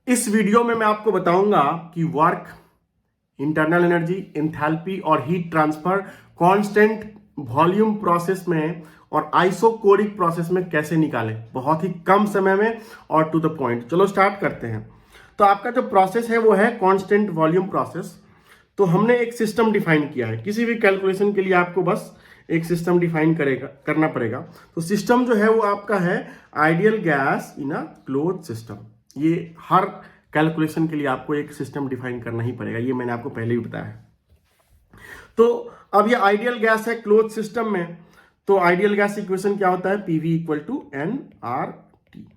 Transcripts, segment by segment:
इस वीडियो में मैं आपको बताऊंगा कि वर्क, इंटरनल एनर्जी, एंथैल्पी और heat transfer constant volume process में और आइसोकोरिक प्रोसेस में कैसे निकालें, बहुत ही कम समय में और टू द पॉइंट। चलो स्टार्ट करते हैं। तो आपका जो प्रोसेस है वो है कांस्टेंट वॉल्यूम प्रोसेस। तो हमने एक सिस्टम डिफाइन किया है। किसी भी कैलकुलेशन के लिए आपको बस एक सिस्टम डिफाइन करना पड़ेगा। तो सिस्टम जो है वो आपका है ideal gas in a close system. ये हर कैलकुलेशन के लिए आपको एक सिस्टम डिफाइन करना ही पड़ेगा, ये मैंने आपको पहले ही बताया है। तो अब ये आइडियल गैस है क्लोज सिस्टम में। तो आइडियल गैस इक्वेशन क्या होता है? PV equal to N R T.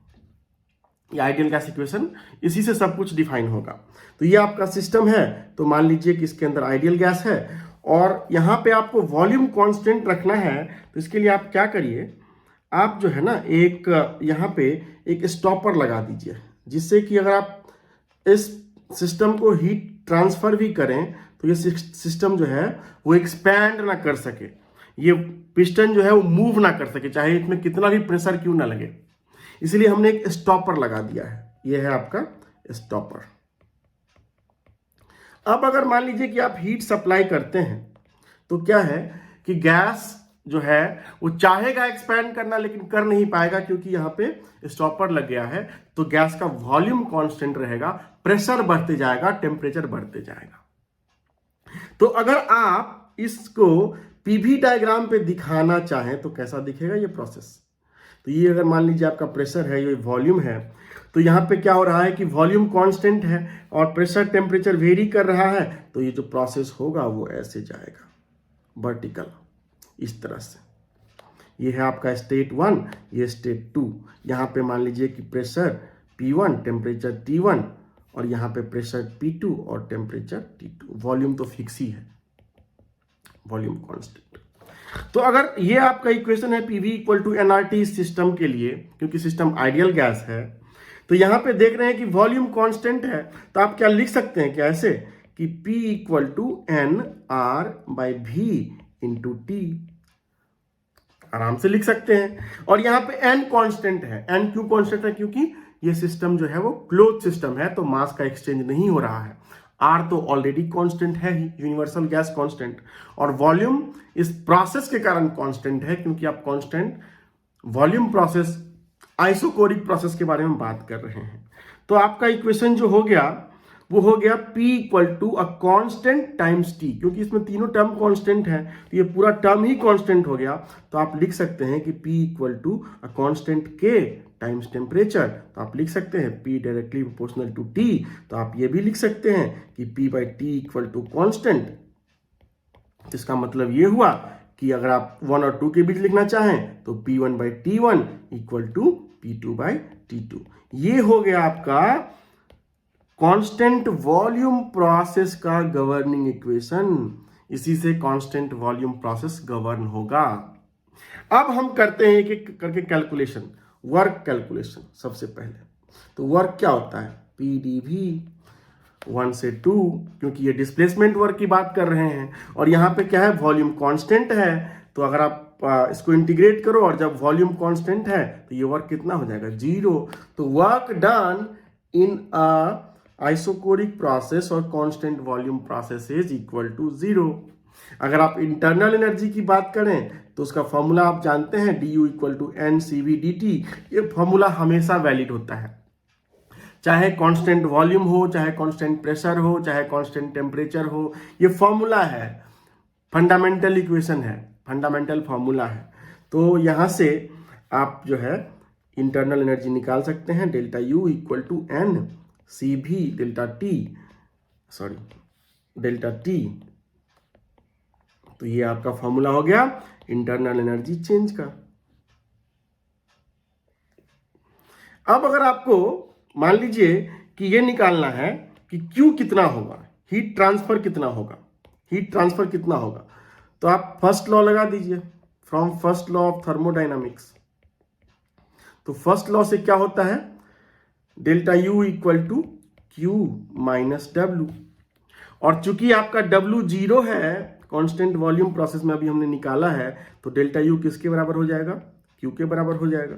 ये आइडियल गैस इक्वेशन, इसी से सब कुछ डिफाइन होगा। तो ये आपका सिस्टम है। तो मान लीजिए कि इसके अंदर आइडियल गैस है और यहां पे आपको वॉल्यूम कांस्टेंट रखना है। तो इसके लिए आप क्या करिए, आप जो है ना एक यहां पे एक स्टॉपर लगा दीजिए, जिससे कि अगर आप इस सिस्टम को हीट ट्रांसफर भी करें तो ये सिस्टम जो है वो एक्सपैंड ना कर सके, ये पिस्टन जो है वो मूव ना कर सके, चाहे इसमें कितना भी प्रेशर क्यों ना लगे। इसलिए हमने एक स्टॉपर लगा दिया है। ये है आपका स्टॉपर। अब अगर मान लीजिए कि आप हीट सप्लाई करते हैं तो क्या है कि गैस जो है वो चाहेगा एक्सपैंड करना, लेकिन कर नहीं पाएगा क्योंकि यहाँ पे स्टॉपर लग गया है। तो गैस का वॉल्यूम कांस्टेंट रहेगा, प्रेशर बढ़ते जाएगा, टेम्परेचर बढ़ते जाएगा। तो अगर आप इसको पीवी डायग्राम पे दिखाना चाहें तो कैसा दिखेगा ये प्रोसेस? तो ये अगर मान लीजिए आपका प्रेशर है, ये वॉल्यूम है, तो यहाँ पे क्या हो रहा है कि वॉल्यूम कांस्टेंट है और प्रेशर टेम्परेचर वेरी कर रहा है। तो ये जो प्रोसेस होगा वो ऐसे जाएगा वर्टिकल, इस तरह से। ये है आपका स्टेट 1, ये स्टेट 2। यहाँ पे मान लीजिए कि प्रेशर P1, टेम्परेचर T1 और यहाँ पे प्रेशर P2 और टेम्परेचर T2। वॉल्यूम तो फिक्स ही है, वॉल्यूम कांस्टेंट। तो अगर ये आपका इक्वेशन है PV इक्वल टू nRT इस सिस्टम के लिए, क्योंकि सिस्टम आइडियल गैस है, तो यहाँ पे देख रहे हैं कि वॉल्यूम कांस्टेंट है। तो आप क्या लिख सकते हैं, क्या ऐसे कि P equal to N R by V into T, आराम से लिख सकते हैं। और यहाँ पे n कांस्टेंट है। n क्यों कांस्टेंट है? क्योंकि ये सिस्टम जो है वो क्लोज सिस्टम है, तो मास का एक्सचेंज नहीं हो रहा है। r तो ऑलरेडी कांस्टेंट है ही, यूनिवर्सल गैस कांस्टेंट। और वॉल्यूम इस प्रोसेस के कारण कांस्टेंट है, क्योंकि आप constant volume process, isochoric process के बारे में बात कर रहे हैं। तो आपका इक्वेशन जो हो गया वो हो गया P equal to a constant times T, क्योंकि इसमें तीनों टर्म कांस्टेंट है तो ये पूरा टर्म ही कांस्टेंट हो गया। तो आप लिख सकते हैं कि P equal to a constant K times temperature. तो आप लिख सकते हैं P directly proportional to T। तो आप ये भी लिख सकते हैं कि P by T equal to constant. इसका मतलब ये हुआ कि अगर आप 1 और 2 के बीच लिखना चाहें तो P1 by T1 equal to P2 by T2। ये हो गया आपका कांस्टेंट वॉल्यूम प्रोसेस का गवर्निंग इक्वेशन। इसी से कांस्टेंट वॉल्यूम प्रोसेस गवर्न होगा। अब हम करते हैं एक एक करके कैलकुलेशन, वर्क कैलकुलेशन। सबसे पहले तो वर्क क्या होता है? PdV 1 से 2, क्योंकि ये डिस्प्लेसमेंट वर्क की बात कर रहे हैं और यहाँ पे क्या है, वॉल्यूम कांस्टेंट है। तो अगर आप इसको इंटीग्रेट करो और जब वॉल्यूम कांस्टेंट है तो ये वर्क कितना हो जाएगा? 0। तो work done in a isochoric process और constant volume process is equal to 0। अगर आप इंटरनल एनर्जी की बात करें तो उसका फॉर्मूला आप जानते हैं, du equal to N CV dt। ये फॉर्मूला हमेशा वैलिड होता है, चाहे कांस्टेंट वॉल्यूम हो, चाहे कांस्टेंट प्रेशर हो, चाहे कांस्टेंट टेम्परेचर हो। ये फॉर्मूला है, फंडामेंटल इक्वेशन है, फंडामेंटल फॉर्मूला है। तो यहां से आप जो है इंटरनल एनर्जी निकाल सकते हैं, delta U equal to N CV delta T। तो ये आपका फॉर्मूला हो गया इंटरनल एनर्जी चेंज का। अब अगर आपको मान लीजिए कि ये निकालना है कि Q कितना होगा, हीट ट्रांसफर कितना होगा, हीट ट्रांसफर कितना होगा, तो आप फर्स्ट लॉ लगा दीजिए from first law of thermodynamics. तो फर्स्ट लॉ से क्या होता है, delta U equal to Q minus W। और चूंकि आपका W 0 है, कांस्टेंट वॉल्यूम प्रोसेस में अभी हमने निकाला है, तो डेल्टा U किसके बराबर हो जाएगा? Q के बराबर हो जाएगा।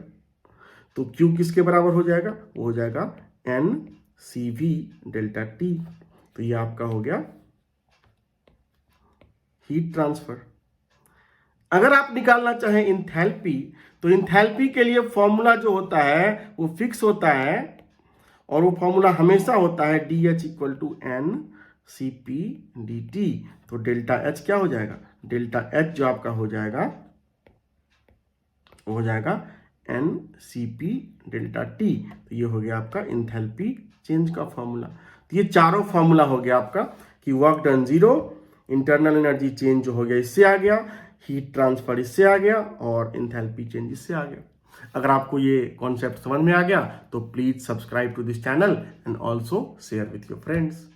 तो Q किसके बराबर हो जाएगा? वो हो जाएगा N CV डेल्टा T। तो ये आपका हो गया हीट ट्रांसफर। अगर आप निकालना चाहें इंथैल्पी, तो इंथैल्पी के लिए फॉर्मूला जो होता है वो फिक्स होता है, और वो फॉर्मूला हमेशा होता है DH equal to N CP dt। तो डेल्टा H क्या हो जाएगा, डेल्टा H जो आपका हो जाएगा वो हो जाएगा N CP डेल्टा T। तो ये हो गया आपका इंथैल्पी चेंज का फॉर्मूला। तो ये चारों फॉर्मूला हो गया आपका कि work done 0, internal energy change जो हो गया इससे आ गया, हीट ट्रांसफर इससे आ गया, और इंथैल्पी चेंज इससे आ गया। अगर आपको ये कॉन्सेप्ट समझ में आ गया तो please subscribe to this channel and also share with your friends.